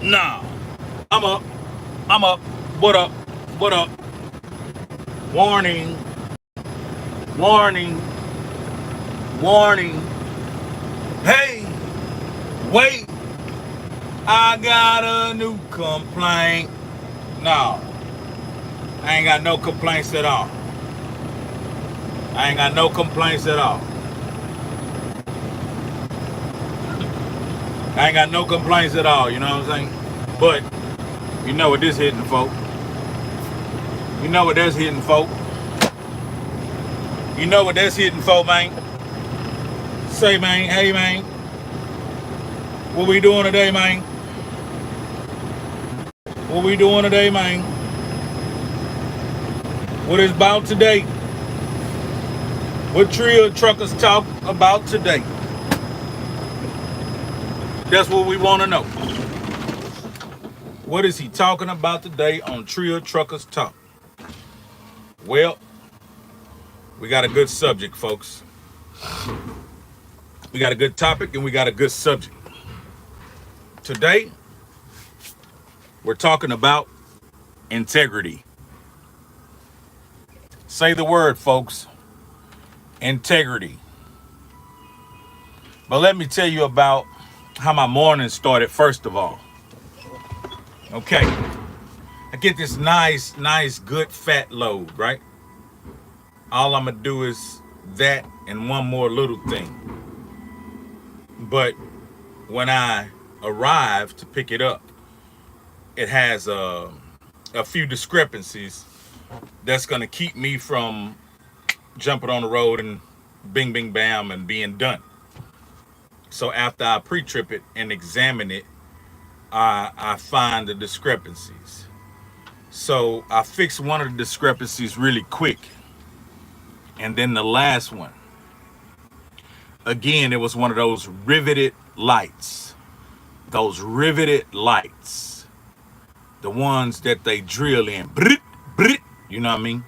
Nah, I'm up. I'm up. What up? What up? Warning, warning, warning. Hey, wait. I got a new complaint. No, I ain't got no complaints at all. I ain't got no complaints at all. I ain't got no complaints at all, you know what I'm saying? But you know what this hitting, folk. You know what that's hitting, folk. You know what that's hitting, folk, man. Say, man, hey, man, what we doing today, man? What we doing today, man? What is about today? What trio truckers talk about today? That's what we want to know. What is he talking about today on Trio Truckers Talk? Well, we got a good subject, folks. We got a good topic and we got a good subject. Today, we're talking about integrity. Say the word, folks. Integrity. But let me tell you about how my morning started, first of all. Okay. I get this nice, good fat load, right? All I'm going to do is that and one more little thing. But when I arrive to pick it up, it has a few discrepancies that's going to keep me from jumping on the road and bing, bing, bam and being done. So after I pre-trip it and examine it, I find the discrepancies. So I fixed one of the discrepancies really quick. And then the last one, again, it was one of those riveted lights. Those riveted lights. The ones that they drill in. Brit, brit, you know what I mean?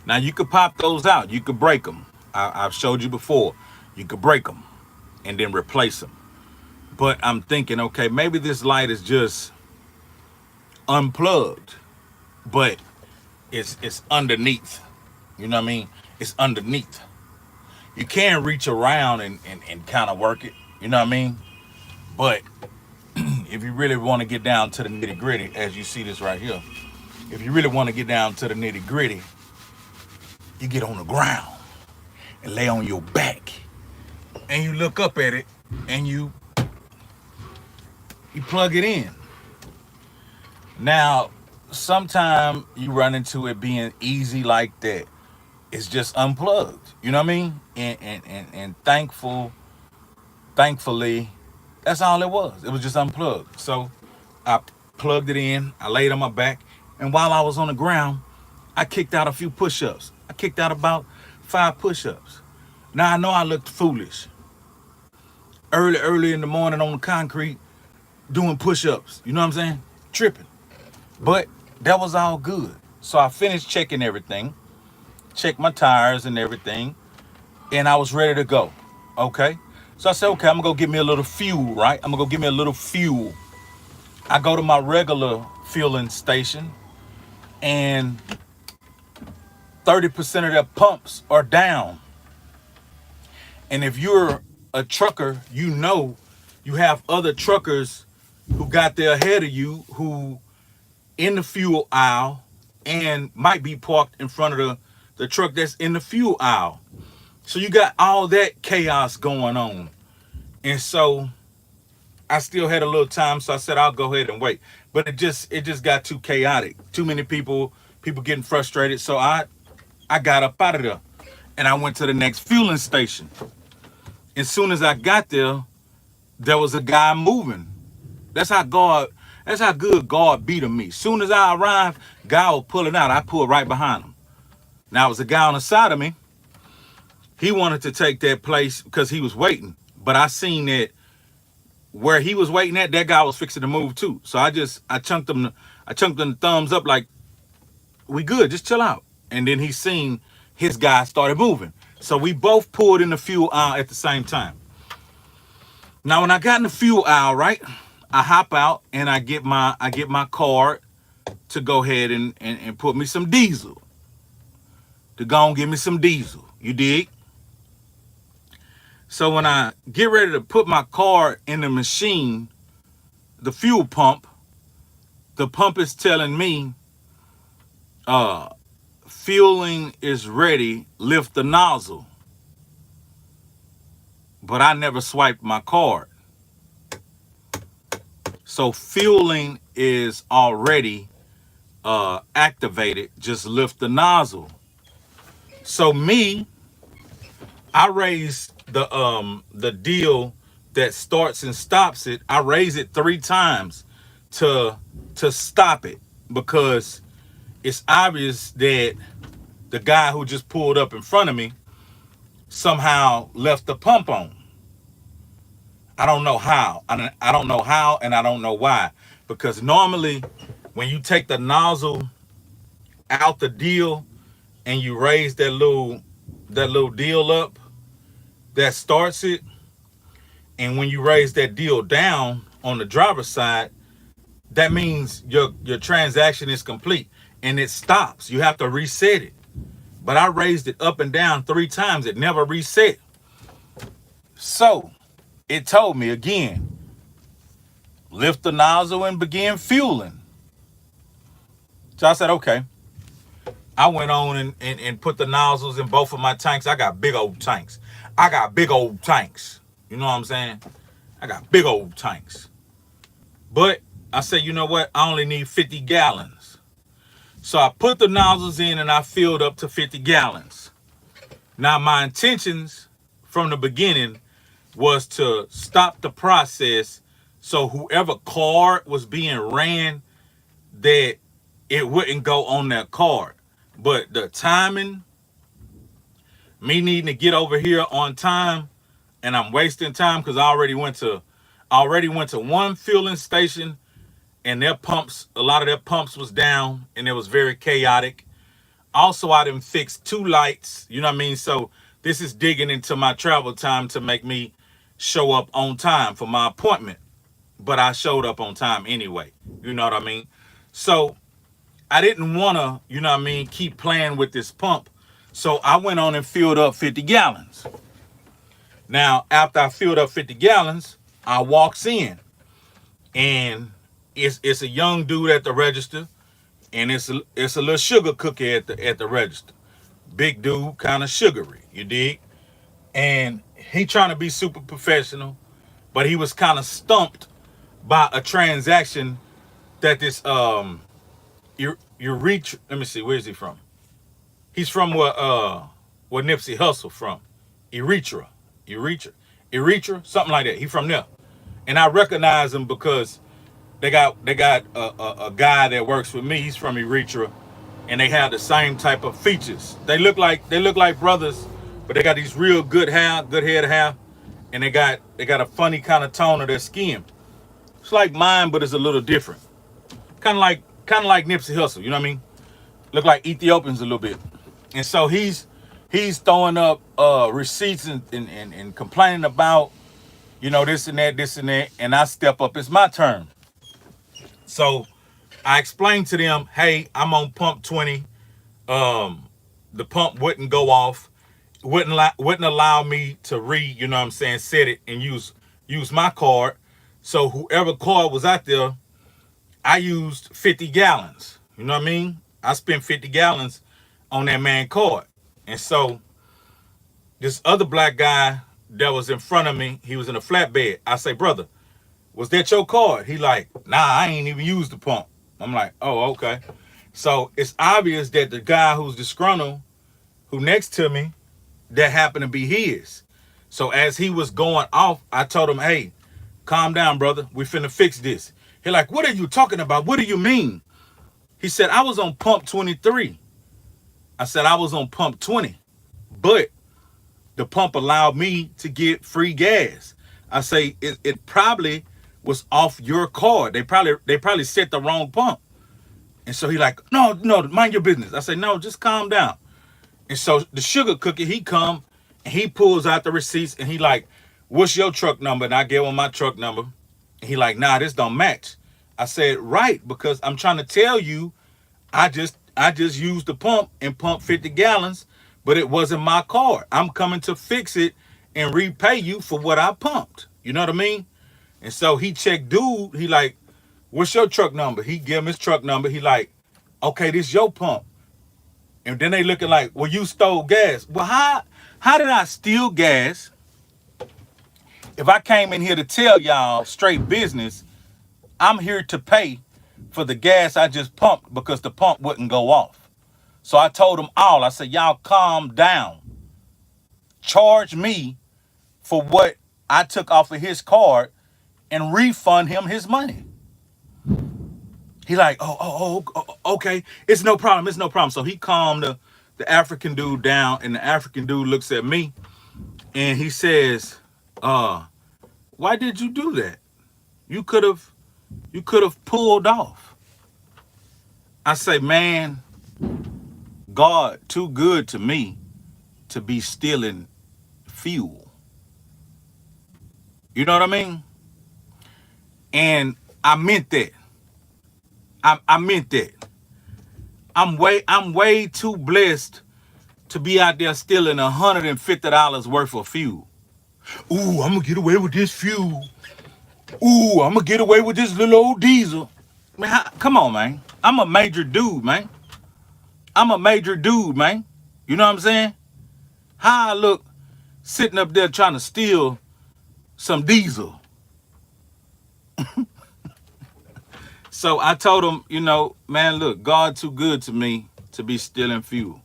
Now, you could pop those out. You could break them. I've showed you before. You could break them and then replace them. But I'm thinking, okay, maybe this light is just unplugged, but it's underneath. You know what I mean? It's underneath. You can reach around and kind of work it. You know what I mean? But if you really want to get down to the nitty gritty, as you see this right here, if you really want to get down to the nitty gritty, you get on the ground and lay on your back and you look up at it and you plug it in. Now, sometimes you run into it being easy like that. It's just unplugged. You know what I mean? And thankfully, that's all it was. It was just unplugged. So I plugged it in, I laid on my back, and while I was on the ground, I kicked out a few push-ups. I kicked out about 5 push-ups. Now I know I looked foolish. Early in the morning on the concrete, doing push-ups. You know what I'm saying? Tripping. But that was all good. So I finished checking everything, checked my tires and everything, and I was ready to go. Okay? So I said, okay, I'm gonna go get me a little fuel, right? I'm gonna go get me a little fuel. I go to my regular fueling station, and 30% of their pumps are down. And if you're a trucker, you know you have other truckers who got there ahead of you who in the fuel aisle and might be parked in front of the truck that's in the fuel aisle. So you got all that chaos going on. And so I still had a little time, so I said I'll go ahead and wait. But it just got too chaotic. Too many people getting frustrated. So I got up out of there and I went to the next fueling station. As soon as I got there, there was a guy moving. That's how good God be to me. Soon as I arrived, guy was pulling out. I pulled right behind him. Now, it was a guy on the side of me. He wanted to take that place because he was waiting. But I seen that where he was waiting at, that guy was fixing to move too. So I chunked him the thumbs up like, we good, just chill out. And then he seen his guy started moving. So we both pulled in the fuel aisle at the same time. Now, when I got in the fuel aisle, right, I hop out and I get my card to go ahead and put me some diesel. To go and give me some diesel. You dig? So when I get ready to put my card in the machine, the fuel pump, the pump is telling me, uh, fueling is ready, lift the nozzle. But I never swiped my card. So fueling is already activated, just lift the nozzle. So me, I raised the deal that starts and stops it. I raise it 3 times to stop it because it's obvious that the guy who just pulled up in front of me somehow left the pump on. I don't know how. I don't know how, and I don't know why. Because normally, when you take the nozzle out the deal and you raise that little deal up, that starts it. And when you raise that deal down on the driver's side, that means your transaction is complete and it stops. You have to reset it. But I raised it up and down 3 times. It never reset. So it told me again, lift the nozzle and begin fueling. So I said, okay. I went on and put the nozzles in both of my tanks. I got big old tanks. I got big old tanks. You know what I'm saying? I got big old tanks. But I said, you know what? I only need 50 gallons. So I put the nozzles in and I filled up to 50 gallons. Now, my intentions from the beginning was to stop the process so whoever card was being ran, that it wouldn't go on that card. But the timing, me needing to get over here on time, and I'm wasting time because I already went to one fueling station and their pumps, a lot of their pumps was down and it was very chaotic. Also, I didn't fix 2 lights, you know what I mean? So this is digging into my travel time to make me show up on time for my appointment. But I showed up on time anyway, you know what I mean? So I didn't want to, you know what I mean, keep playing with this pump. So I went on and filled up 50 gallons. Now, after I filled up 50 gallons, I walks in and it's a young dude at the register, and it's a little sugar cookie at the register. Big dude, kind of sugary, you dig? And he trying to be super professional, but he was kind of stumped by a transaction that this you reach. Let me see, where is he from? He's from where Nipsey Hussle from, Eritrea, Eritrea, something like that. He from there, and I recognize him because they got a guy that works with me. He's from Eritrea, and they have the same type of features. They look like brothers, but they got these real good hair, good head of hair, and they got a funny kind of tone of their skin. It's like mine, but it's a little different. Kind of like Nipsey Hussle. You know what I mean? Look like Ethiopians a little bit. And so he's throwing up receipts and complaining about, this and that, this and that. And I step up. It's my turn. So I explained to them, hey, I'm on pump 20. The pump wouldn't go off, wouldn't allow me to set it and use my card. So whoever card was out there, I used 50 gallons. You know what I mean? I spent 50 gallons on that man card. And so this other black guy that was in front of me, he was in a flatbed. I say, brother, was that your card? He like, nah, I ain't even used the pump. I'm like, oh, okay. So it's obvious that the guy who's disgruntled, who next to me, that happened to be his. So as he was going off, I told him, hey, calm down, brother. We finna fix this. He like, what are you talking about? What do you mean? He said, I was on pump 23. I said, I was on pump 20. But the pump allowed me to get free gas. I say, it probably was off your card. They probably set the wrong pump. And so he like, no, mind your business. I say, no, just calm down. And so the sugar cookie, he come and he pulls out the receipts and he like, what's your truck number? And I gave him my truck number. He like, nah, this don't match. I said, right, because I'm trying to tell you, I just used the pump and pumped 50 gallons, but it wasn't my card. I'm coming to fix it and repay you for what I pumped. You know what I mean? And so he checked dude, he like, what's your truck number? He give him his truck number. He like, okay, this your pump. And then they looking like, well, you stole gas. Well, how did I steal gas if I came in here to tell y'all straight business? I'm here to pay for the gas I just pumped because the pump wouldn't go off. So I told them all, I said, y'all calm down. Charge me for what I took off of his card and refund him his money. He like, okay, it's no problem, it's no problem. So he calmed the African dude down, and the African dude looks at me and he says, why did you do that? You could have pulled off. I say, man, God too good to me to be stealing fuel. You know what I mean? And I meant that. I meant that. I'm way too blessed to be out there stealing $150 worth of fuel. Ooh, I'm gonna get away with this fuel. Ooh, I'm gonna get away with this little old diesel. Man, come on, man. I'm a major dude, man. I'm a major dude, man. You know what I'm saying? How I look sitting up there trying to steal some diesel. So I told him, man, look, God too good to me to be stealing fuel.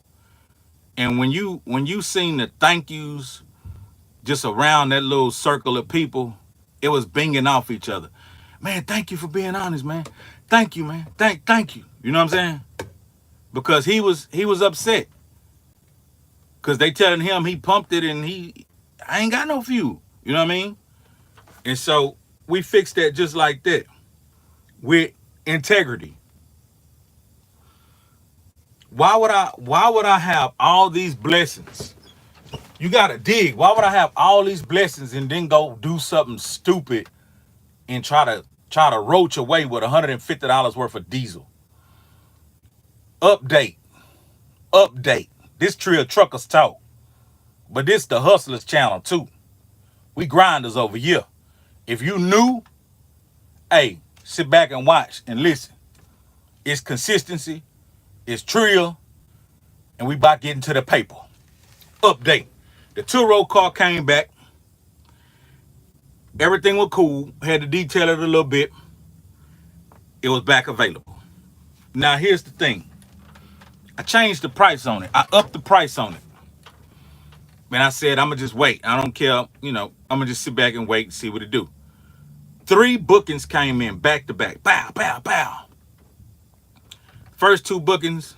And when you seen the thank yous just around that little circle of people, it was binging off each other. Man, thank you for being honest, man. Thank you, man. Thank you. You know what I'm saying? Because he was upset. Because they telling him he pumped it and I ain't got no fuel. You know what I mean? And so we fixed that just like that with integrity. Why would I have all these blessings? You gotta dig. Why would I have all these blessings and then go do something stupid and try to roach away with $150 worth of diesel? Update. This Trill Truckers Talk. But this the Hustlers channel too. We grinders over here. If you new, hey, sit back and watch and listen. It's consistency, it's Trill, and we about getting to the paper. Update. The two-row car came back. Everything was cool. Had to detail it a little bit. It was back available. Now here's the thing. I changed the price on it. I upped the price on it. And I said, I'm going to just wait. I don't care. I'm going to just sit back and wait and see what it do. 3 bookings came in back to back. Bow, bow, bow. First 2 bookings,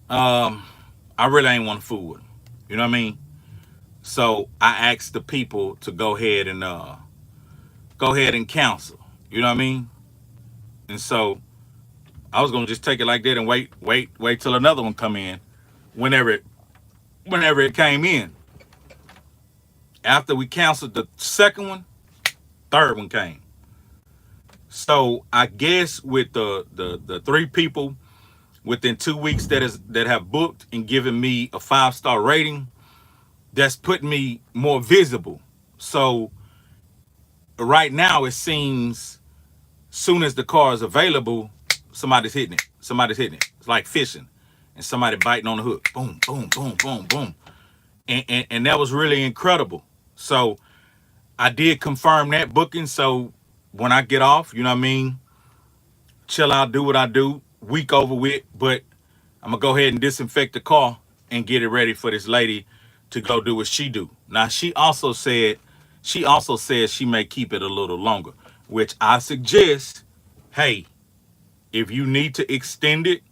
I really ain't want to fool with them. You know what I mean? So I asked the people to go ahead and cancel. You know what I mean? And so I was going to just take it like that and wait till another one come in whenever it came in. After we canceled the second one, third one came. So I guess with the 3 people within 2 weeks that have booked and given me a 5-star rating, that's putting me more visible. So right now it seems soon as the car is available, somebody's hitting it. It's like fishing and somebody biting on the hook. Boom, boom, boom, boom, boom. And that was really incredible. So I did confirm that booking. So when I get off, you know what I mean, chill out, do what I do, week over with, but I'm gonna go ahead and disinfect the car and get it ready for this lady to go do what she do. Now she also said she may keep it a little longer, which I suggest, hey, if you need to extend it,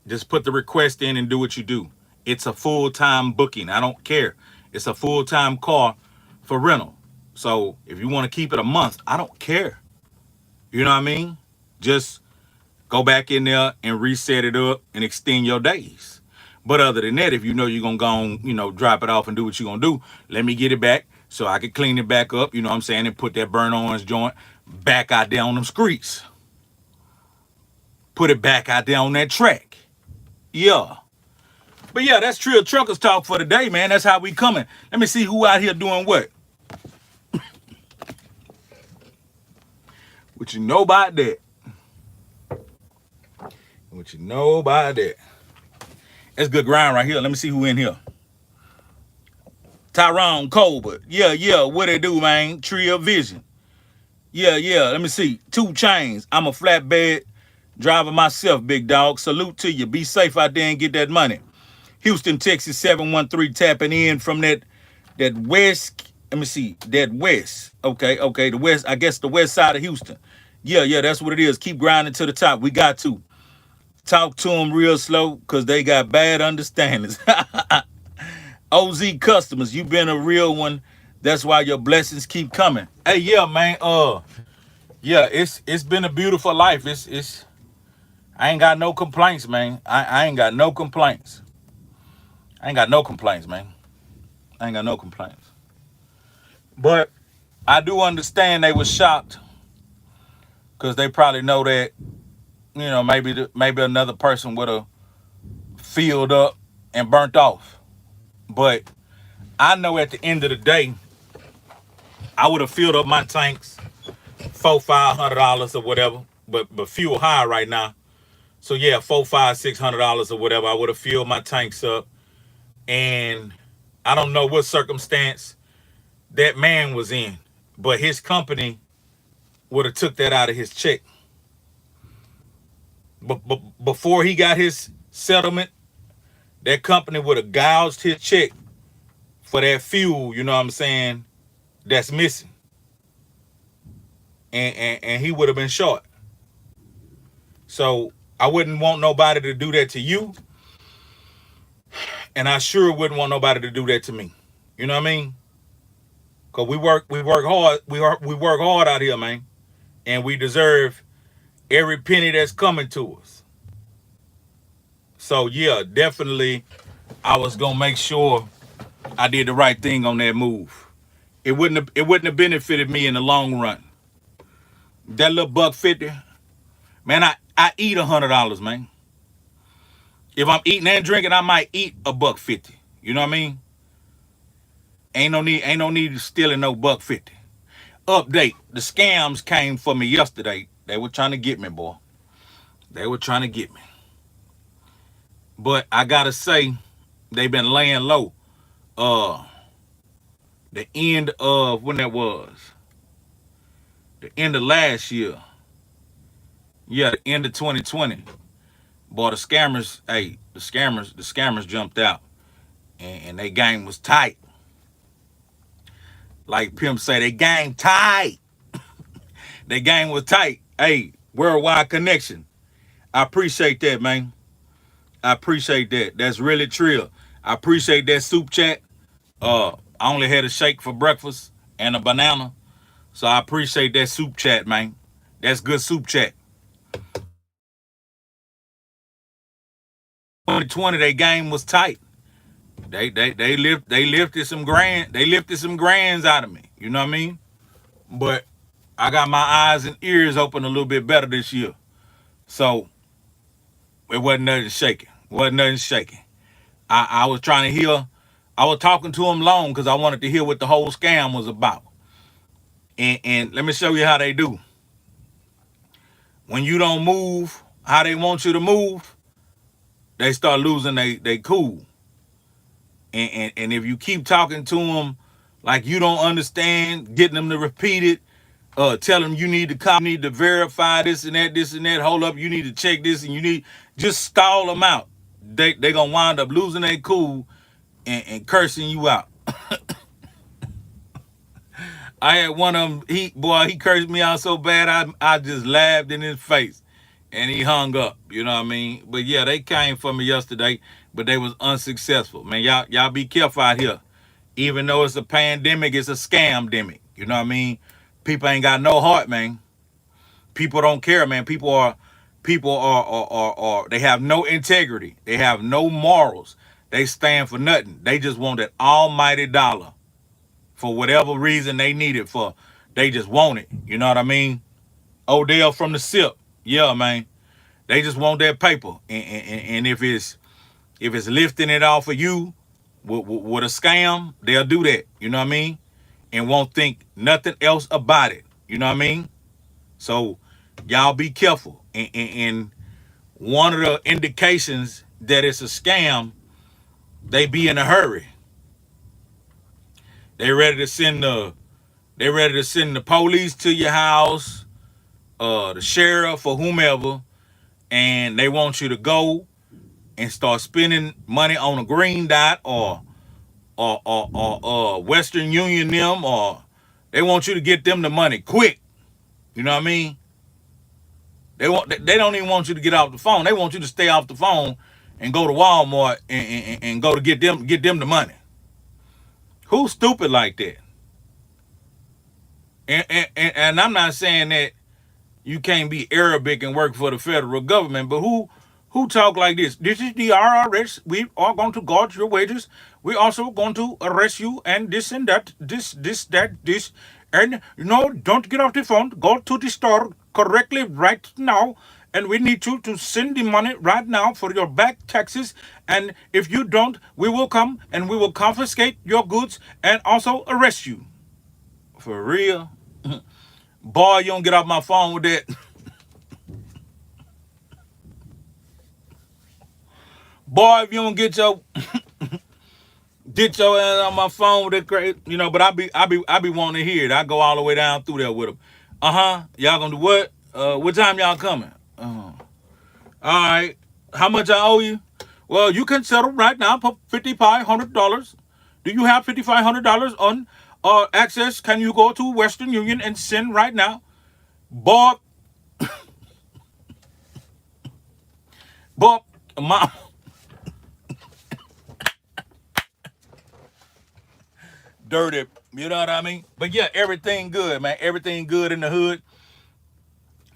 just put the request in and do what you do. It's a full-time booking. I don't care. It's a full-time car for rental. So if you want to keep it a month, I don't care. You know what I mean? Just go back in there and reset it up and extend your days. But other than that, if you know you're going to go on, drop it off and do what you're going to do, let me get it back so I could clean it back up, you know what I'm saying, and put that burnt orange joint back out there on them streets. Put it back out there on that track. Yeah. But yeah, that's Trill Truckers Talk for today, man. That's how we coming. Let me see who out here doing what. What you know about that? What you know about that? That's good grind right here. Let me see who in here. Tyrone Colbert. Yeah. What they do, man? Trill Vision. Yeah. Let me see. 2 Chains. I'm a flatbed driver myself, big dog. Salute to you. Be safe out there and get that money. Houston, Texas 713 tapping in from that west. Let me see. That west. Okay. The west, I guess the west side of Houston. Yeah, that's what it is. Keep grinding to the top. We got to talk to them real slow because they got bad understandings. OZ customers, you been a real one. That's why your blessings keep coming. Hey, yeah, man. Yeah, it's been a beautiful life. It's I ain't got no complaints, man. I ain't got no complaints. I ain't got no complaints, man. I ain't got no complaints. But I do understand they was shocked because they probably know that, you know, maybe another person would have filled up and burnt off. But I know at the end of the day, I would have filled up my tanks $400-500 or whatever. But fuel high right now. So yeah, $400-600 or whatever. I would have filled my tanks up. And I don't know what circumstance that man was in, but his company would have took that out of his check. But before he got his settlement, that company would have gouged his check for that fuel, you know what I'm saying, that's missing. And he would have been short. So I wouldn't want nobody to do that to you. And I sure wouldn't want nobody to do that to me. You know what I mean? Cause we work hard. We work hard out here, man. And we deserve every penny that's coming to us. So yeah, definitely I was gonna make sure I did the right thing on that move. It wouldn't have benefited me in the long run. That little $1.50, man, I eat $100, man. If I'm eating and drinking, I might eat $1.50. You know what I mean? Ain't no need to stealing no $1.50. Update: the scams came for me yesterday. They were trying to get me, boy. They were trying to get me. But I gotta say, they've been laying low. The end of when that was. The end of last year. Yeah, the end of 2020. Boy, the scammers jumped out. And they game was tight. Like Pimp say, they game tight. They game was tight. Hey, worldwide connection. I appreciate that, man. I appreciate that. That's really trill. I appreciate that soup chat. I only had a shake for breakfast and a banana. So I appreciate that soup chat, man. That's good soup chat. 2020, their game was tight. They lifted some grands out of me. You know what I mean? But I got my eyes and ears open a little bit better this year. So it wasn't nothing shaking. I was trying to hear. I was talking to them long because I wanted to hear what the whole scam was about. And let me show you how they do. When you don't move how they want you to move, they start losing they cool. And if you keep talking to them like you don't understand, getting them to repeat it, tell them you need to verify this and that, hold up, you need to check this, and you need, just stall them out. They gonna wind up losing their cool and cursing you out. I had one of them, he cursed me out so bad, I just laughed in his face. And he hung up, you know what I mean? But yeah, they came for me yesterday, but they was unsuccessful. Man, y'all be careful out here. Even though it's a pandemic, it's a scam-demic. You know what I mean? People ain't got no heart, man. People don't care, man. People are they have no integrity. They have no morals. They stand for nothing. They just want that almighty dollar for whatever reason they need it for. They just want it. You know what I mean? Odell from the SIP. Yeah, man. They just want that paper. And if it's lifting it off of you with a scam, they'll do that. You know what I mean? And won't think nothing else about it. You know what I mean? So y'all be careful. And one of the indications that it's a scam, they be in a hurry. They ready to send the police to your house, the sheriff or whomever, and they want you to go and start spending money on a green dot or Western Union them, or they want you to get them the money quick. You know what I mean? They don't even want you to get off the phone. They want you to stay off the phone and go to Walmart and go to get them the money. Who's stupid like that? And I'm not saying that you can't be Arabic and work for the federal government, but who talk like this? This is the IRS. We are going to guard your wages. We also going to arrest you and this and that, this. And don't get off the phone. Go to the store correctly right now. And we need you to send the money right now for your back taxes. And if you don't, we will come and we will confiscate your goods and also arrest you. For real? Boy, you don't get off my phone with that. Boy, if you don't get your ass on my phone with that crazy, but I be wanting to hear it. I go all the way down through there with them. Y'all gonna do what? What time y'all coming? All right. How much I owe you? Well, you can settle right now for $5,500. Do you have $5,500 on access? Can you go to Western Union and send right now? Bob, mom. Dirty, you know what I mean? But yeah, everything good, man. Everything good in the hood.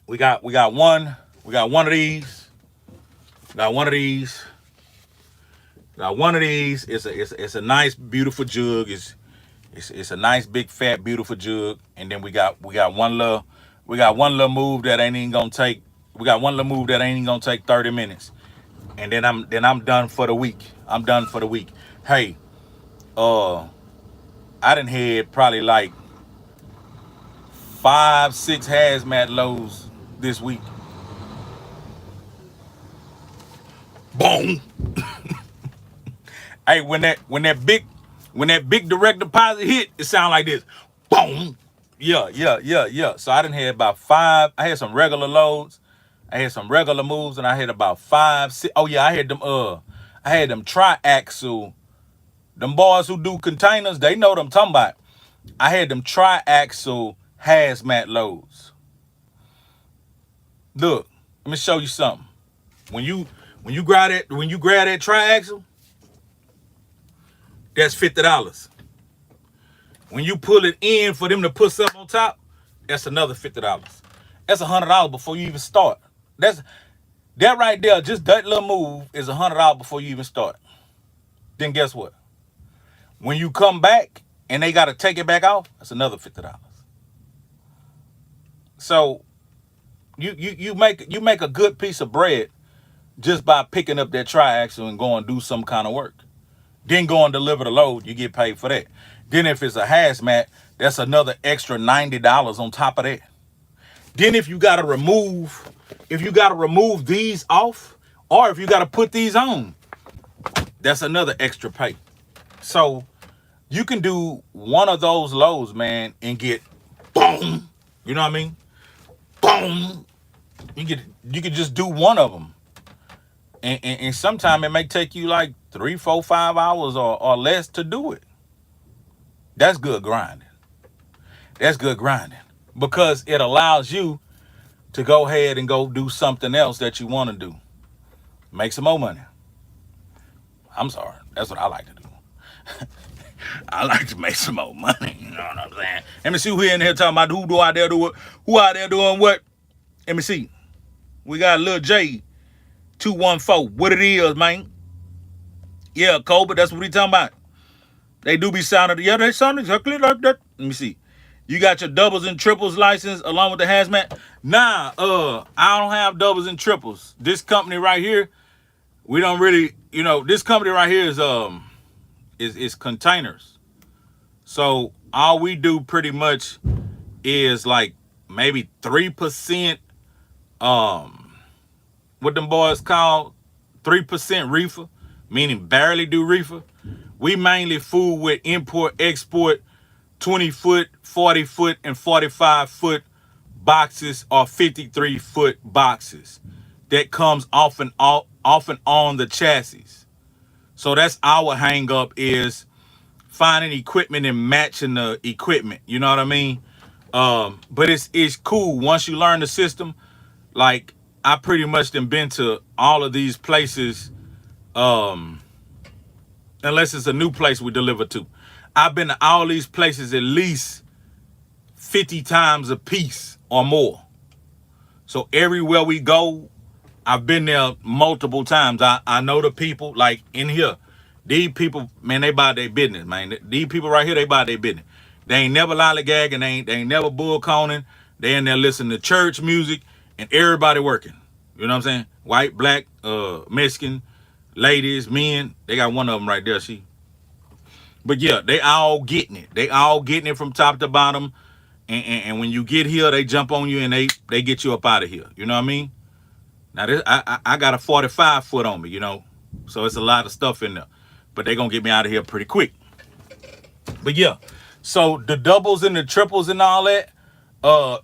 We got one of these. Got one of these. Got one of these. It's a nice, beautiful jug. It's a nice, big, fat, beautiful jug. And then we got one little move that ain't even gonna take. We got one little move that ain't even gonna take 30 minutes. And then I'm done for the week. I'm done for the week. Hey, I done had probably like 5-6 hazmat loads this week. Boom. Hey, when that big direct deposit hit, it sound like this. Boom. Yeah. So I done had about 5. I had some regular loads. I had some regular moves, and I had about 5, 6. Oh yeah, I had them triaxle. Them boys who do containers, they know what I'm talking about. I had them triaxle hazmat loads. Look, let me show you something. When you grab that triaxle, that's $50. When you pull it in for them to put something on top, that's another $50. That's $100 before you even start. That right there, just that little move is $100 before you even start. Then guess what? When you come back and they got to take it back off, that's another $50. So you make a good piece of bread just by picking up that triaxle and going and do some kind of work. Then go and deliver the load, you get paid for that. Then if it's a hazmat, that's another extra $90 on top of that. Then if you gotta remove these off, or if you gotta put these on, that's another extra pay. So you can do one of those loads, man, and get boom. You know what I mean? Boom. You can just do one of them. And sometimes it may take you like 3, 4, 5 hours or less to do it. That's good grinding. That's good grinding. Because it allows you to go ahead and go do something else that you want to do. Make some more money. I'm sorry. That's what I like to do. I like to make some more money. You know what I'm saying? Let me see who in here talking about who out there doing what. Let me see. We got Lil J 214. What it is, man? Yeah, Cobra, that's what he talking about. They do be sounded. Yeah, they sound exactly like that. Let me see. You got your doubles and triples license along with the hazmat? Nah, I don't have doubles and triples. This company right here, we don't really, this company right here is containers. So all we do pretty much is like maybe 3%, what them boys call 3% reefer, meaning barely do reefer. We mainly fool with import, export, 20-foot, 40-foot, and 45-foot boxes or 53-foot boxes that comes often on the chassis. So that's our hang up, is finding equipment and matching the equipment. You know what I mean? But it's cool once you learn the system. Like, I pretty much done been to all of these places, unless it's a new place we deliver to. I've been to all these places at least 50 times a piece or more. So everywhere we go, I've been there multiple times. I know the people, like in here. These people, man, they about their business, man. These people right here, they about their business. They ain't never lollygagging, they ain't never bull coning. They in there listening to church music, and everybody working. You know what I'm saying? White, black, Mexican, ladies, men. They got one of them right there, see? But yeah, they all getting it. They all getting it from top to bottom. And when you get here, they jump on you and they get you up out of here. You know what I mean? Now, this, I got a 45-foot on me, so it's a lot of stuff in there. But they gonna get me out of here pretty quick. But yeah, so the doubles and the triples and all that,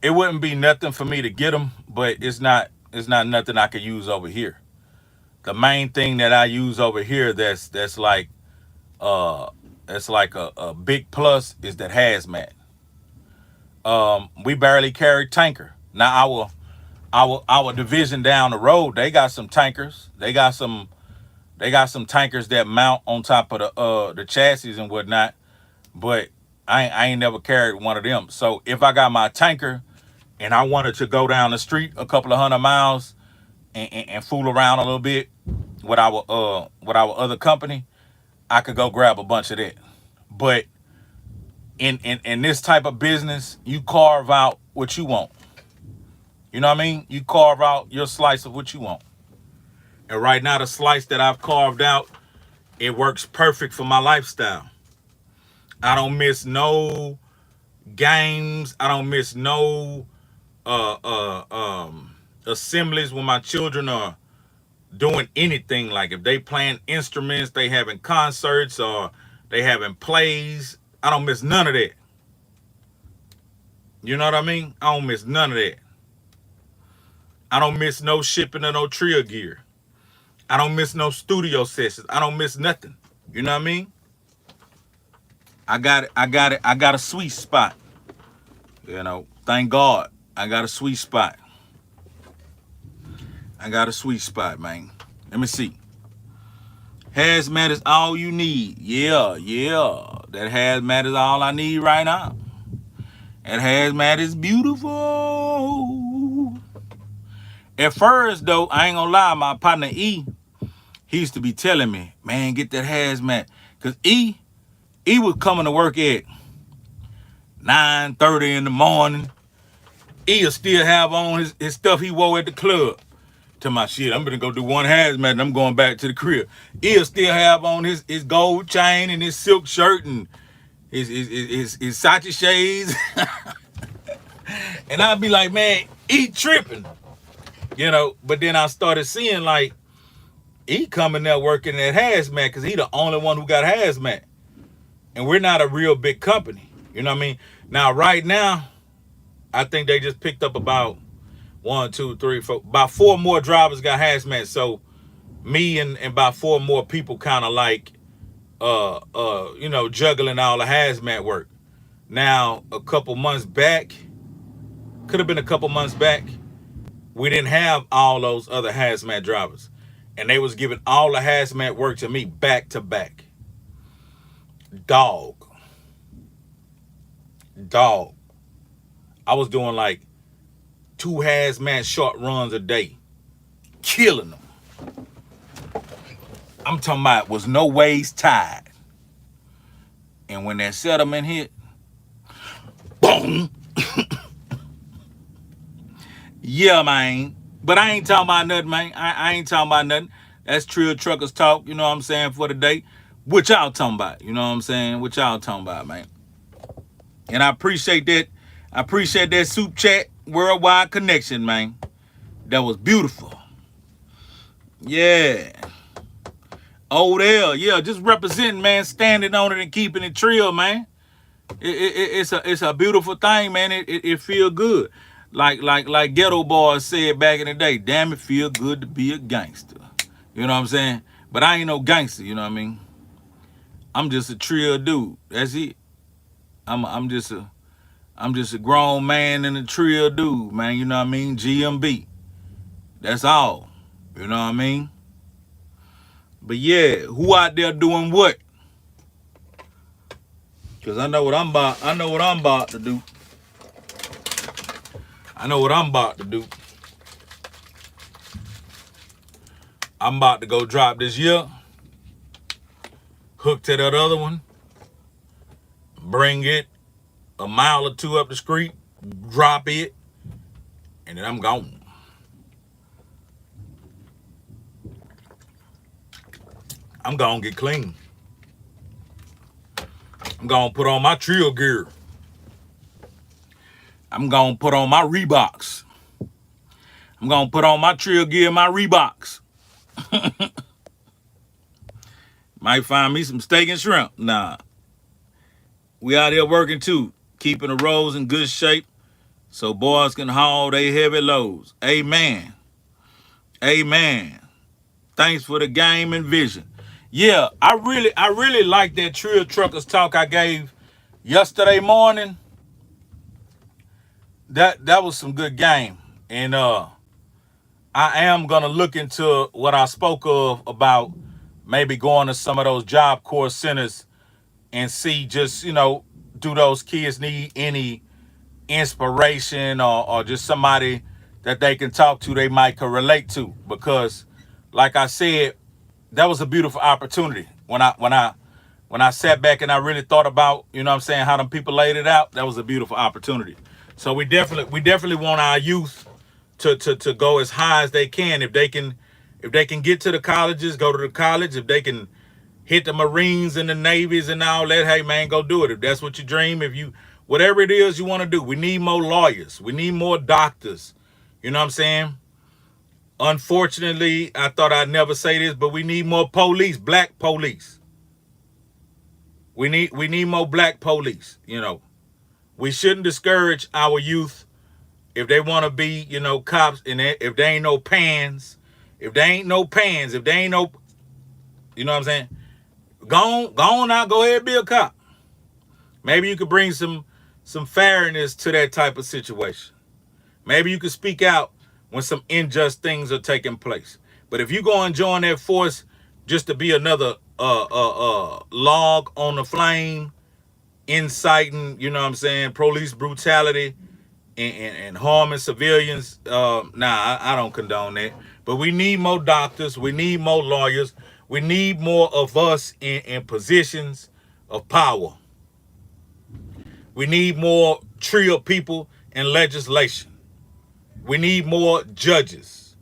it wouldn't be nothing for me to get them, but it's not nothing I could use over here. The main thing that I use over here that's like a big plus is that hazmat. We barely carry tanker. Now our division down the road, they got some tankers. They got some tankers that mount on top of the chassis and whatnot. But I ain't never carried one of them. So if I got my tanker and I wanted to go down the street a couple of 100 miles and fool around a little bit with our other company, I could go grab a bunch of that. But in this type of business, you carve out what you want. You know what I mean? You carve out your slice of what you want. And right now, the slice that I've carved out, it works perfect for my lifestyle. I don't miss no games. I don't miss no assemblies when my children are doing anything. Like if they playing instruments, they having concerts, or they having plays. I don't miss none of that. You know what I mean? I don't miss none of that. I don't miss no shipping of no trio gear. I don't miss no studio sessions. I don't miss nothing. You know what I mean? I got a sweet spot. Thank God. I got a sweet spot. I got a sweet spot, man. Let me see. Hazmat is all you need. Yeah. That hazmat is all I need right now. That hazmat is beautiful. At first, though, I ain't gonna lie, my partner E, he used to be telling me, man, get that hazmat. Because E was coming to work at 9:30 in the morning. He'll still have on his stuff he wore at the club. To my shit, I'm gonna go do one hazmat and I'm going back to the crib. He'll still have on his gold chain and his silk shirt and his Sachi shades. And I'd be like, man, he tripping. But then I started seeing like he coming there working at hazmat because he the only one who got hazmat. And we're not a real big company. You know what I mean? Now, right now, I think they just picked up about 1, 2, 3, 4, about 4 more drivers got hazmat. So me and about 4 more people kind of like, juggling all the hazmat work. Now, a couple months back, could have been a couple months back, we didn't have all those other hazmat drivers. And they was giving all the hazmat work to me back to back. Dog. I was doing like 2 hazmat short runs a day. Killing them. I'm talking about was no ways tied. And when that settlement hit, boom. Yeah, man. But I ain't talking about nothing, man. I ain't talking about nothing. That's Trill Truckers talk, you know what I'm saying, for the day. What y'all talking about? You know what I'm saying? What y'all talking about, man? And I appreciate that. I appreciate that soup chat worldwide connection, man. That was beautiful. Yeah. Oh, there. Yeah, just representing, man, standing on it and keeping it trill, man. It's a beautiful thing, man. It feel good. Like Ghetto Boys said back in the day, damn, it feel good to be a gangster. You know what I'm saying? But I ain't no gangster, you know what I mean? I'm just a trill dude. That's it. I'm just a grown man and a trill dude, man. You know what I mean? GMB. That's all. You know what I mean? But yeah, who out there doing what? Cause I know what I'm about. I know what I'm about to do. I know what I'm about to do. I'm about to go drop this year. Hook to that other one. Bring it a mile or two up the street. Drop it. And then I'm gone. I'm gonna get clean. I'm gonna put on my trail gear. I'm gonna put on my Reeboks. I'm gonna put on my trail gear, my Reeboks. Might find me some steak and shrimp. Nah. We out here working too, keeping the roads in good shape so boys can haul their heavy loads. Amen. Amen. Thanks for the game and vision. Yeah, I really like that Trill Truckers talk I gave yesterday morning. That was some good game. And I am gonna look into what I spoke of about maybe going to some of those Job Corps centers and see just, do those kids need any inspiration or just somebody that they can talk to they might could relate to, because like I said, that was a beautiful opportunity. When I sat back and I really thought about, you know what I'm saying, how them people laid it out, that was a beautiful opportunity. So we definitely want our youth to go as high as they can. If they can get to the colleges, go to the college. If they can hit the Marines and the Navies and all that, hey man, go do it. If that's what you dream, if you whatever it is you want to do. We need more lawyers. We need more doctors. You know what I'm saying? Unfortunately, I thought I'd never say this, but we need more police, black police. We need more black police, We shouldn't discourage our youth if they want to be, cops, and if they ain't no pans, if they ain't no, you know what I'm saying? Go on out, go ahead, be a cop. Maybe you could bring some fairness to that type of situation. Maybe you could speak out when some unjust things are taking place. But if you go and join that force just to be another log on the flame, inciting, you know what I'm saying, police brutality and harming civilians, I don't condone that. But we need more doctors. We need more lawyers. We need more of us in positions of power. We need more trio people in legislation. We need more judges.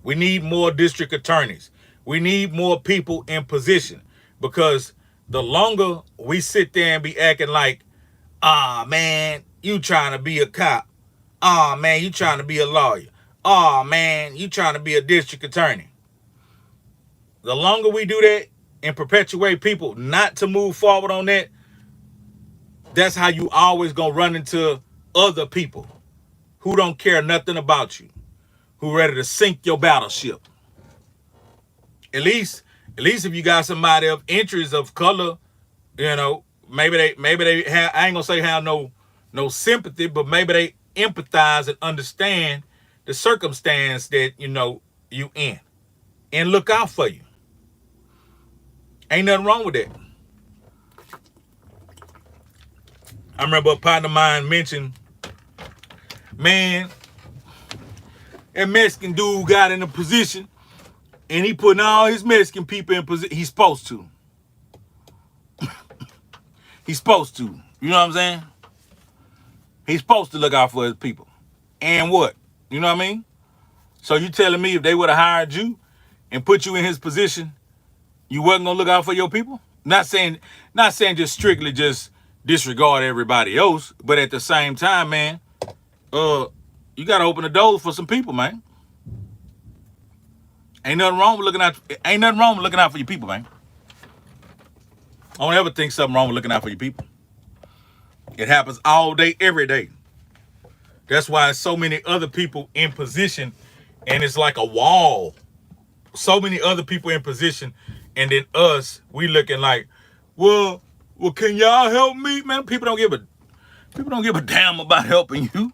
We need more district attorneys. We need more people in position, because the longer we sit there and be acting like, man, you trying to be a cop. Man, you trying to be a lawyer. Man, you trying to be a district attorney. The longer we do that and perpetuate people not to move forward on that, that's how you always gonna run into other people who don't care nothing about you, who ready to sink your battleship. At least if you got somebody of interest of color, maybe they have, I ain't gonna say have no sympathy, but maybe they empathize and understand the circumstance that you in and look out for you. Ain't nothing wrong with that. I remember a partner of mine mentioned, man, that Mexican dude got in a position and he putting all his Mexican people in position he's supposed to. He's supposed to. You know what I'm saying? He's supposed to look out for his people. And what? You know what I mean? So you telling me if they would have hired you and put you in his position, you wasn't gonna look out for your people? Not saying just strictly just disregard everybody else, but at the same time, man, you gotta open the doors for some people, man. Ain't nothing wrong with looking out for your people, man. I don't ever think something wrong with looking out for your people. It happens all day, every day. That's why so many other people in position, and it's like a wall. So many other people in position, and then us, we looking like, well, can y'all help me, man? People don't give a damn about helping you.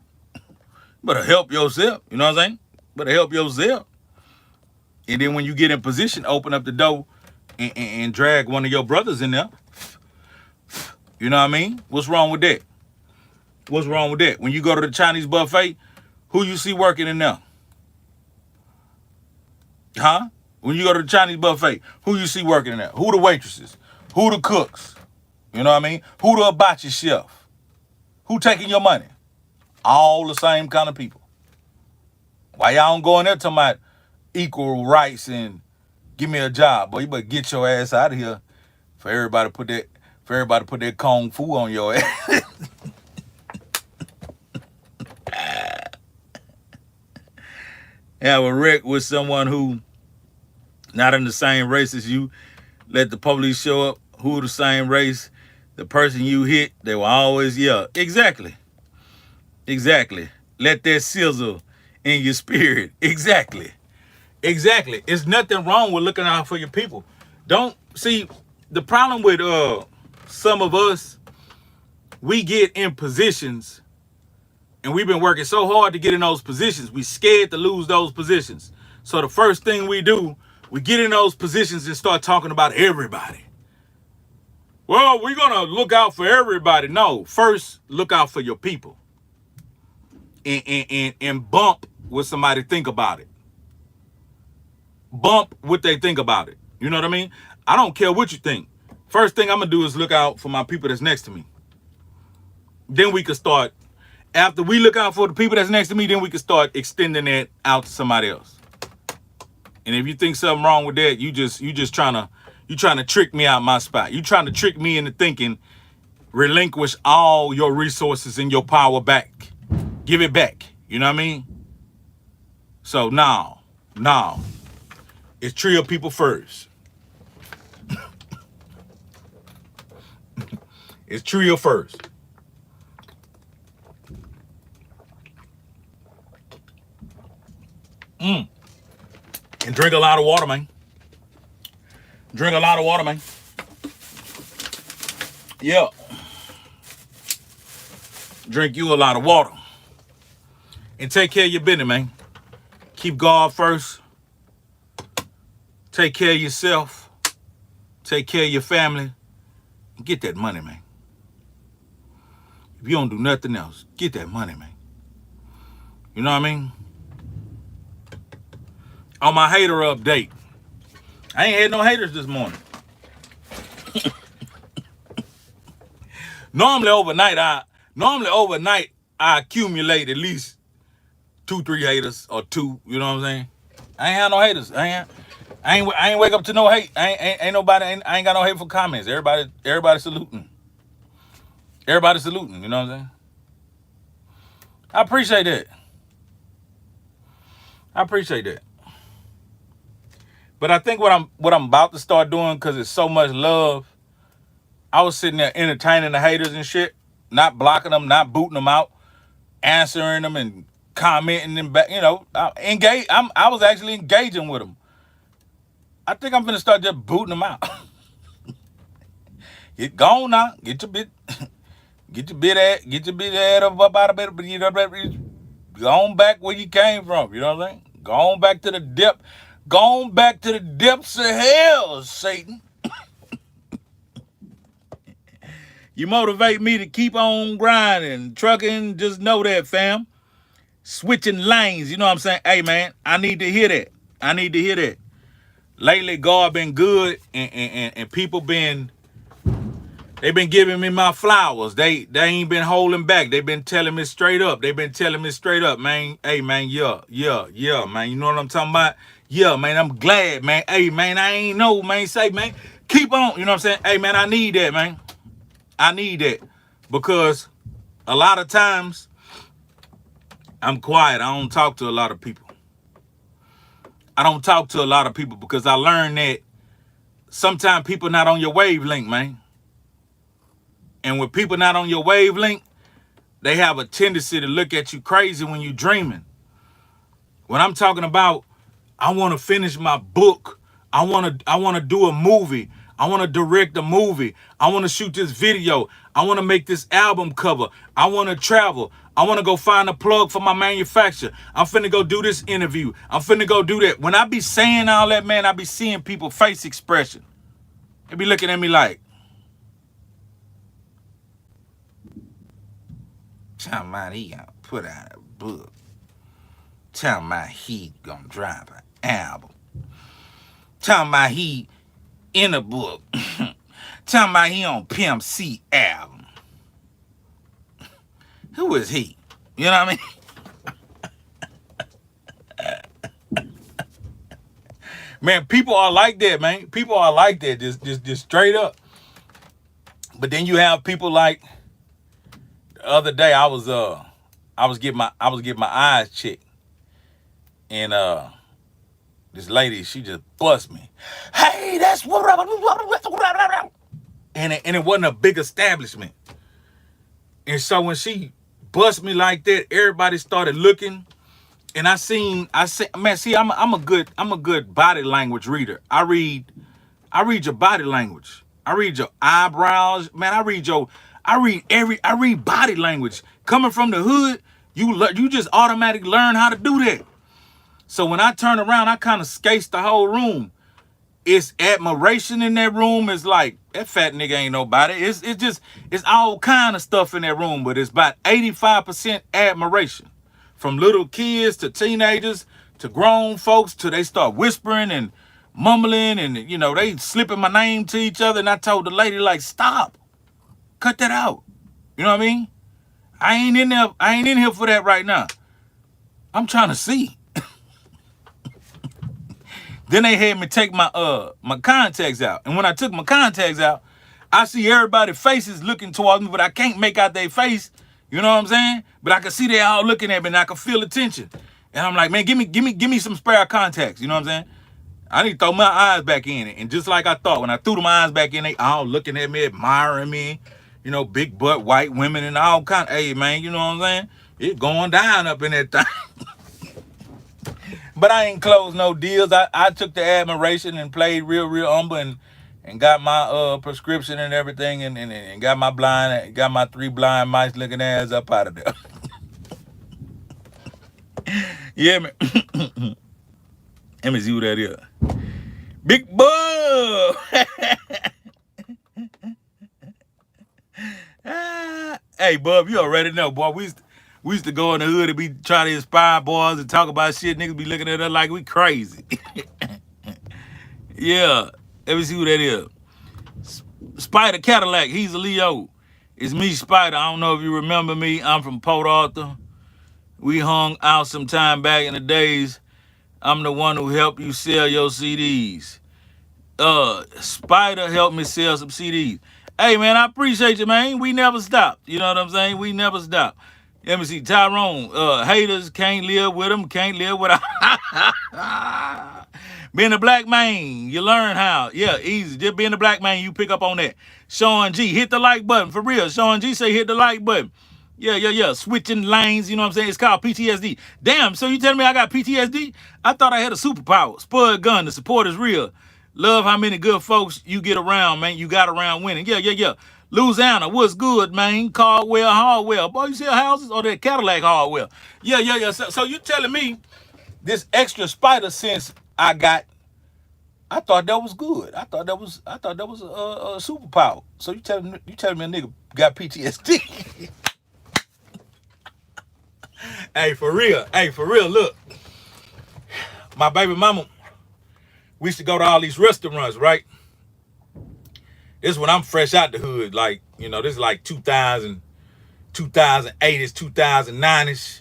Better help yourself. You know what I'm saying? Better help yourself. And then when you get in position, open up the door and drag one of your brothers in there. You know what I mean? What's wrong with that? What's wrong with that? When you go to the Chinese buffet, who you see working in there? Huh? When you go to the Chinese buffet, who you see working in there? Who the waitresses? Who the cooks? You know what I mean? Who the hibachi chef? Who taking your money? All the same kind of people. Why y'all don't go in there talking about equal rights and give me a job? Boy, you better get your ass out of here for everybody to put that kung fu on your ass. Have a wreck with someone who not in the same race as you. Let the police show up. Who the same race? The person you hit, they will always yell. Exactly. Let that sizzle in your spirit. Exactly. It's nothing wrong with looking out for your people. Don't see the problem with some of us. We get in positions, and we've been working so hard to get in those positions. We scared to lose those positions. So the first thing we do, we get in those positions and start talking about everybody. Well, we're going to look out for everybody. No, first look out for your people. And bump what somebody think about it. Bump what they think about it. You know what I mean? I don't care what you think. First thing I'm going to do is look out for my people that's next to me. Then we can start, after we look out for the people that's next to me, then we can start extending that out to somebody else. And if you think something wrong with that, you trying to trick me out my spot. You trying to trick me into thinking, relinquish all your resources and your power back. Give it back. You know what I mean? So now, it's trio people first. It's trio first. And drink a lot of water, man. Drink a lot of water, man. Yeah. Drink you a lot of water. And take care of your business, man. Keep God first. Take care of yourself. Take care of your family. And get that money, man. If you don't do nothing else, get that money, man. You know what I mean? On my hater update, I ain't had no haters this morning. Normally overnight I accumulate at least 2-3 haters or 2. You know what I'm saying? I ain't had no haters. I ain't wake up to no hate. Ain't nobody. I ain't got no hateful comments. Everybody saluting. Everybody saluting. You know what I'm saying? I appreciate that. But I think what I'm about to start doing, because it's so much love, I was sitting there entertaining the haters and shit, not blocking them, not booting them out, answering them and commenting them back. You know, I was actually engaging with them. I think I'm gonna start just booting them out. Get gone now. Get your bit up out of bed. But you know, go on back where you came from. You know what I'm saying? Go on back to the depth. Go on back to the depths of hell, Satan. You motivate me to keep on grinding, trucking. Just know that, fam. Switching lanes. You know what I'm saying? Hey, man, I need to hear that. Lately, God been good, and people been They been giving me my flowers. They ain't been holding back. They been telling me straight up. They been telling me straight up, man. Hey, man, yeah, man. You know what I'm talking about? Yeah, man, I'm glad, man. Hey, man, I ain't know, man. Say, man, keep on. You know what I'm saying? Hey, man, I need that, man. I need that. Because a lot of times, I'm quiet. I don't talk to a lot of people. I don't talk to a lot of people because I learned that sometimes people not on your wavelength, man. And when people not on your wavelength, they have a tendency to look at you crazy when you're dreaming. When I'm talking about, I want to finish my book. I want to do a movie. I want to direct a movie. I want to shoot this video. I want to make this album cover. I want to travel. I want to go find a plug for my manufacturer. I'm finna go do this interview. I'm finna go do that. When I be saying all that, man, I be seeing people face expression. They be looking at me like, tell me he gonna put out a book. Tell me he gonna drop an album. Tell me he in a book. Tell me he on Pimp C album. Who is he? You know what I mean? Man, people are like that, man. People are like that, just straight up. But then you have people like the other day. I was getting my eyes checked, and this lady, she just bust me. Hey, that's what. And it wasn't a big establishment. And so when she bust me like that, everybody started looking. And I seen, man, see, I'm a good body language reader. I read your body language. I read your eyebrows, man. I read body language. Coming from the hood, you just automatically learn how to do that. So when I turn around, I kind of skates the whole room. It's admiration in that room. It's like, that fat nigga ain't nobody. It's all kind of stuff in that room, but it's about 85% admiration. From little kids to teenagers to grown folks till they start whispering and mumbling and, you know, they slipping my name to each other. And I told the lady, like, stop. Cut that out. You know what I mean? I ain't in here for that right now. I'm trying to see. Then they had me take my contacts out. And when I took my contacts out, I see everybody's faces looking towards me, but I can't make out their face. You know what I'm saying? But I can see they all looking at me and I can feel the tension. And I'm like, man, give me some spare contacts. You know what I'm saying? I need to throw my eyes back in it. And just like I thought, when I threw my eyes back in, they all looking at me, admiring me. You know, big butt white women and all kind of, hey, man, you know what I'm saying? It's going down up in that thing. But I ain't closed no deals. I took the admiration and played real humble and got my prescription and everything and got my 3 blind mice looking ass up out of there. Yeah, man. Let me see who that is. Big Bub. Hey, Bub, you already know, boy. We used to go in the hood and be trying to inspire boys and talk about shit. Niggas be looking at us like we crazy. Yeah. Let me see who that is. Spider Cadillac. He's a Leo. It's me, Spider. I don't know if you remember me. I'm from Port Arthur. We hung out some time back in the days. I'm the one who helped you sell your CDs. Spider helped me sell some CDs. Hey, man, I appreciate you, man. We never stop. You know what I'm saying? We never stop. Let me see. Tyrone. Haters can't live with them. Can't live without. Being a black man, you learn how. Yeah, easy. Just being a black man, you pick up on that. Sean G, hit the like button. For real. Sean G say hit the like button. Yeah. Switching lanes, you know what I'm saying? It's called PTSD. Damn, so you telling me I got PTSD? I thought I had a superpower. Spud gun, the support is real. Love how many good folks you get around, man. You got around winning. Yeah. Louisiana, what's good, man? Caldwell, Hardwell. Boy, you sell houses or that Cadillac Hardwell? Yeah. So you telling me this extra spider sense I got, I thought that was good. I thought that was a superpower. So you telling me a nigga got PTSD? Hey, for real, look. My baby mama, we used to go to all these restaurants, right? This when I'm fresh out the hood. Like, this is like 2000, 2008, it's 2009ish.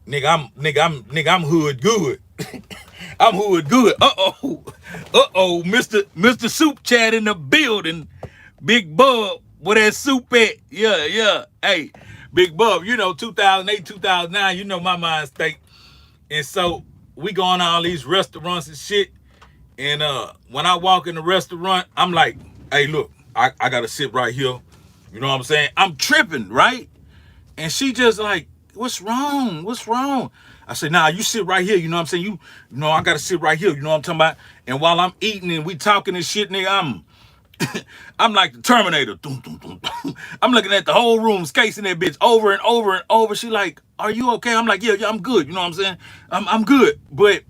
Nigga, I'm hood good. I'm hood good. Mr. Soup Chat in the building. Big Bub, where that soup at? Yeah. Hey, Big Bub, 2008, 2009, my mind state. And so we go on all these restaurants and shit. And when I walk in the restaurant, I'm like, hey, look, I gotta sit right here. You know what I'm saying? I'm tripping, right? And she just like, what's wrong? What's wrong? I said, nah, you sit right here. You know what I'm saying? You know, I gotta sit right here. You know what I'm talking about? And while I'm eating and we talking and shit, nigga, I'm like the Terminator. I'm looking at the whole room, casing that bitch over and over and over. She like, are you okay? I'm like, yeah, I'm good. You know what I'm saying? I'm good. But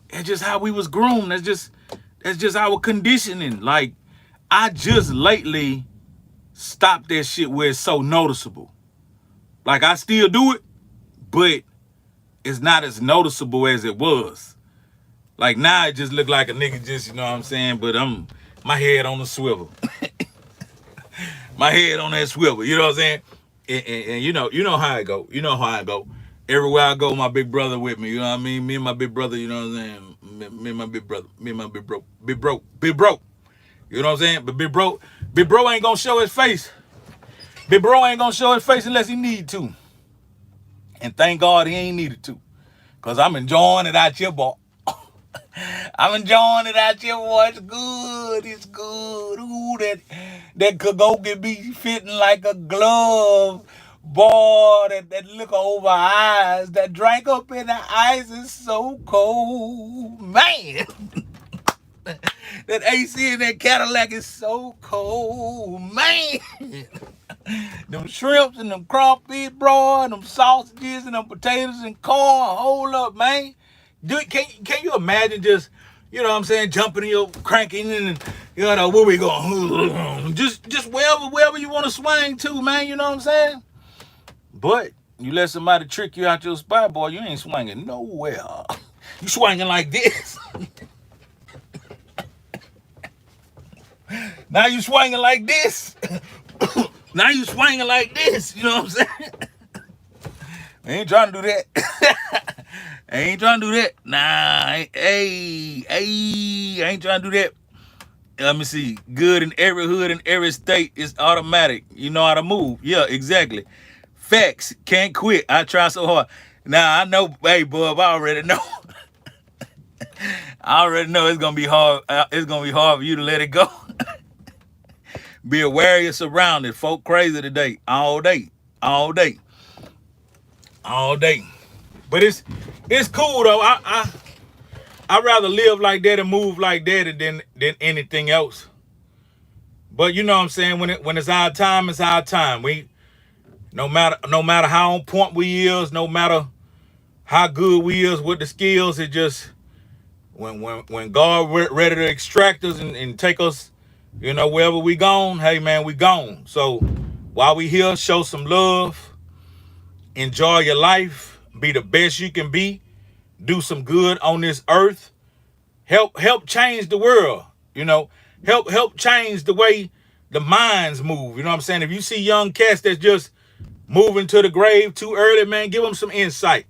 it's just how we was groomed. That's just our conditioning. Like, I just lately stopped that shit where it's so noticeable. Like, I still do it, but it's not as noticeable as it was. Like, now it just look like a nigga just, you know what I'm saying? But my head on the swivel. My head on that swivel, you know what I'm saying? And you know how I go. You know how I go. Everywhere I go, my big brother with me, you know what I mean? Me and my big brother, you know what I'm saying? Me and my big brother. Me and my big bro. Big bro. You know what I'm saying? But big bro ain't gonna show his face. Big bro ain't gonna show his face unless he need to. And thank God he ain't needed to. Cause I'm enjoying it out here, boy. I'm enjoying it out here, boy. It's good. It's good. Ooh, that could be fitting like a glove. Boy, that look over eyes. That drink up in the ice is so cold. Man. That AC in that Cadillac is so cold. Man. Them shrimps and them crawfish, bro, and them sausages and them potatoes and corn. Hold up, man. Can you imagine just, you know what I'm saying, jumping in your cranking and, where we going? Just wherever you want to swing to, man, you know what I'm saying? But you let somebody trick you out your spot, boy, you ain't swinging nowhere. You swinging like this. Now you swinging like this. Now you swinging like this. You know what I'm saying? I ain't trying to do that. I ain't trying to do that. Nah, I ain't trying to do that. Let me see. Good in every hood in every state is automatic. You know how to move. Yeah, exactly. Facts. Can't quit. I try so hard. Nah, I know. Hey, bub, I already know. I already know it's gonna be hard. It's gonna be hard for you to let it go. Be aware of your surroundings. Folk crazy today. All day. But it's cool though. I rather live like that and move like that than anything else. But you know what I'm saying? When it's our time, it's our time. We no matter how on point we is, no matter how good we is with the skills, it just when God ready to extract us and take us, wherever we gone, hey man, we gone. So while we here, show some love, enjoy your life, be the best you can be, do some good on this earth, help change the world, help change the way the minds move. You know what I'm saying? If you see young cats that's just moving to the grave too early, man, give them some insight.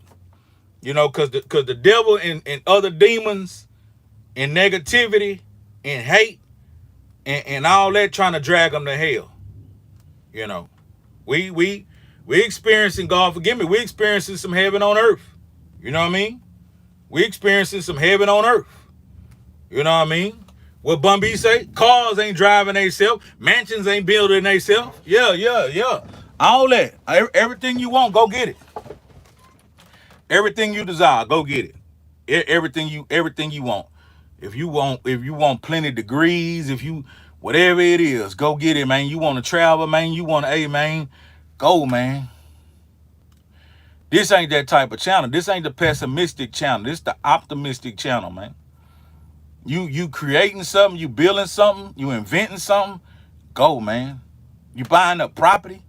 Cause the devil and other demons and negativity and hate and all that trying to drag them to hell. We experiencing, God forgive me, we experiencing some heaven on earth. You know what I mean? We experiencing some heaven on earth. You know what I mean? What Bumby say? Cars ain't driving themselves. Mansions ain't building themselves. Yeah. All that. Everything you want, go get it. Everything you desire, go get it. Everything you want. If you want plenty degrees, if you whatever it is, go get it, man. You want to travel, man. You want to, hey, man, go, man. This ain't that type of channel. This ain't the pessimistic channel. This the optimistic channel, man. You creating something, you building something, you inventing something, go, man. You buying up property,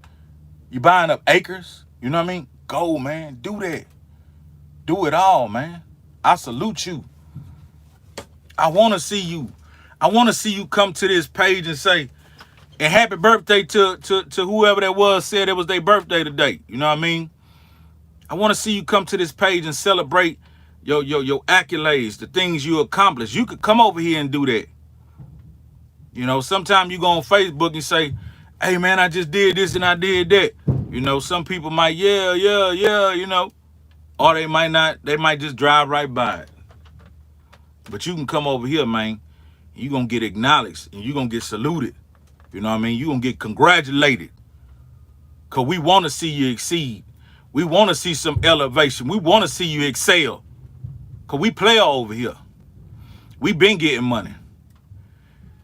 you buying up acres, you know what I mean? Go, man. Do that. Do it all, man. I salute you. I want to see you. I want to see you come to this page and say, and happy birthday to whoever that was said it was their birthday today. You know what I mean? I want to see you come to this page and celebrate your accolades, the things you accomplished. You could come over here and do that. You know, sometimes you go on Facebook and say, hey man, I just did this and I did that. You know, some people might, yeah, you know, or they might not, they might just drive right by it. But you can come over here, man. You're going to get acknowledged and you're going to get saluted. You know what I mean? You're going to get congratulated. Because we want to see you exceed. We want to see some elevation. We want to see you excel. Because we play over here. We been getting money.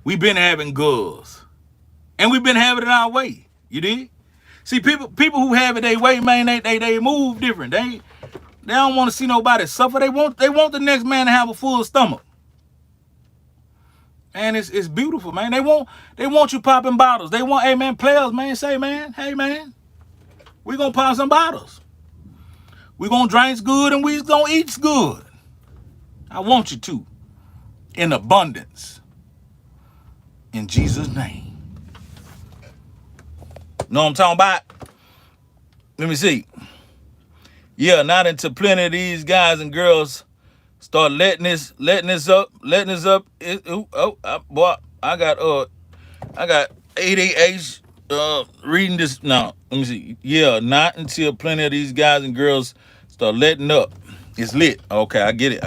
We been having girls. And we been having it our way. You did? See, people who have it their way, man, they move different. They don't want to see nobody suffer. They want the next man to have a full stomach. And it's beautiful, man. They want you popping bottles. They want, hey man, players, man, say, man, hey man, we gonna pop some bottles. We gonna drink good and we gonna eat good. I want you to, in abundance, in Jesus' name. Know what I'm talking about? Let me see. Yeah, not until plenty of these guys and girls start letting this up. Boy, I got ADH reading this now. Let me see. Yeah, not until plenty of these guys and girls start letting up. It's lit. Okay, I get it.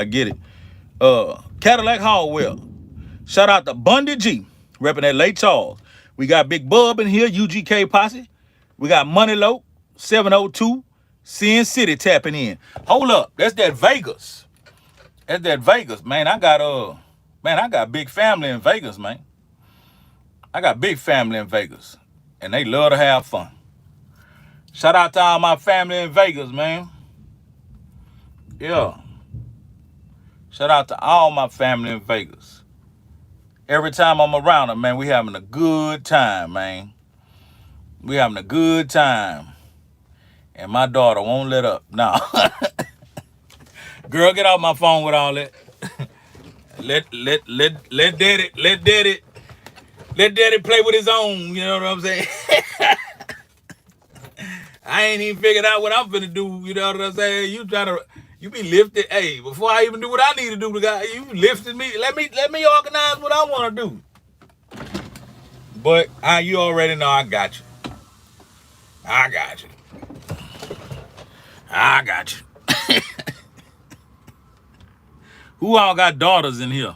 Cadillac Hallwell. Shout out to Bundy G, repping at Lake Charles. We got Big Bub in here, UGK Posse. We got Money Low, 702, Sin City tapping in. Hold up, that's that Vegas. That's that Vegas, man. I got big family in Vegas, man. I got big family in Vegas. And they love to have fun. Shout out to all my family in Vegas, man. Yeah. Shout out to all my family in Vegas. Every time I'm around them, man, we having a good time, man. We having a good time. And my daughter won't let up. No. Girl, get off my phone with all that. let daddy play with his own, you know what I'm saying? I ain't even figured out what I'm finna do, you know what I'm saying? You be lifted. Hey, before I even do what I need to do, you lifted me. Let me organize what I want to do. But you already know I got you. I got you. Who all got daughters in here?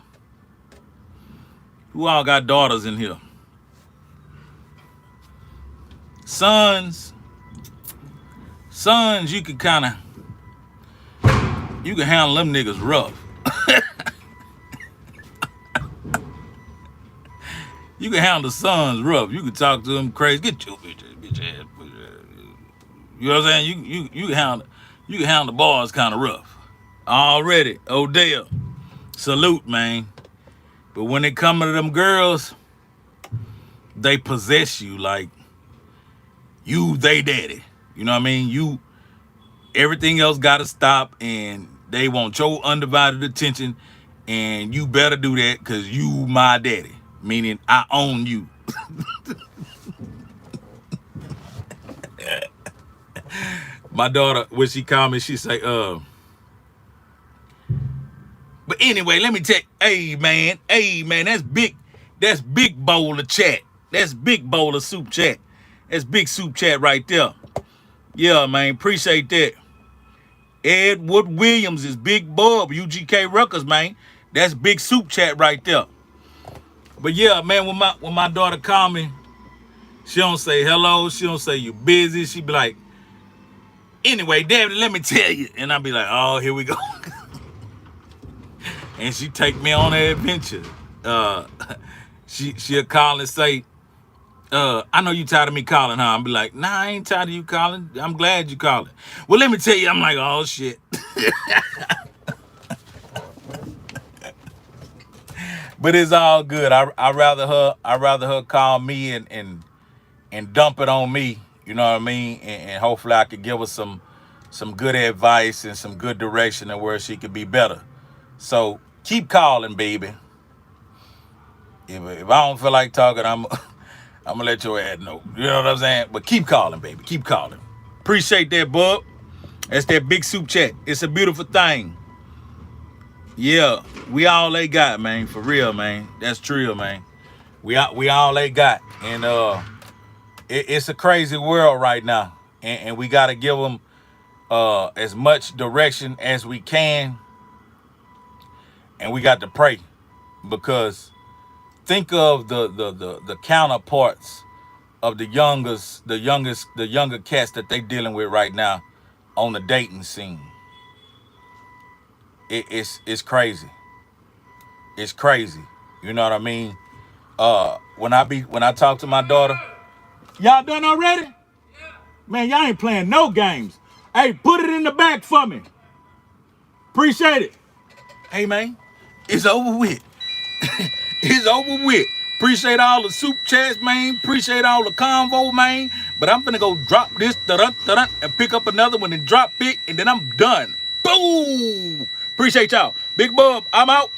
Sons, you can handle them niggas rough. You can handle the sons rough. You can talk to them crazy. Get your bitch ass. You know what I'm saying? You can handle the boys kind of rough. Already, Odell. Salute, man. But when it come to them girls, they possess you like you they daddy. You know what I mean? Everything else gotta stop and they want your undivided attention, and you better do that because you my daddy. Meaning I own you. My daughter, when she call me, she say, but anyway, let me tell you, hey man, that's big bowl of chat. That's big bowl of soup chat. That's big soup chat right there. Yeah, man, appreciate that. Edward Williams is Big Bub, UGK Ruckers, man. That's big soup chat right there. But yeah, man, when my daughter call me, she don't say hello, she don't say you busy. She be like, anyway, David, let me tell you. And I be like, oh, here we go. And she take me on an adventure. She'll call and say, I know you tired of me calling her. I'll be like, nah, I ain't tired of you calling. I'm glad you calling. Well, let me tell you, I'm like, oh shit. But it's all good. I rather her call me and dump it on me. You know what I mean? And hopefully I could give her some good advice and some good direction and where she could be better. So keep calling, baby. If I don't feel like talking, I'm gonna let your ass know. You know what I'm saying? But keep calling, baby. Keep calling. Appreciate that, bub. That's that big soup chat. It's a beautiful thing. Yeah, we all they got, man. For real, man. That's true, man. We all they got, and it's a crazy world right now, and we got to give them as much direction as we can, and we got to pray, because think of the counterparts of the younger cats that they dealing with right now on the dating scene. It's crazy. It's crazy. You know what I mean? When I talk to my daughter, y'all done already? Man, y'all ain't playing no games. Hey, put it in the back for me. Appreciate it. Hey, man, it's over with. It's over with. Appreciate all the soup chats, man. Appreciate all the convo, man. But I'm finna go drop this and pick up another one and drop it, and then I'm done. Boom. Appreciate y'all. Big Bub, I'm out.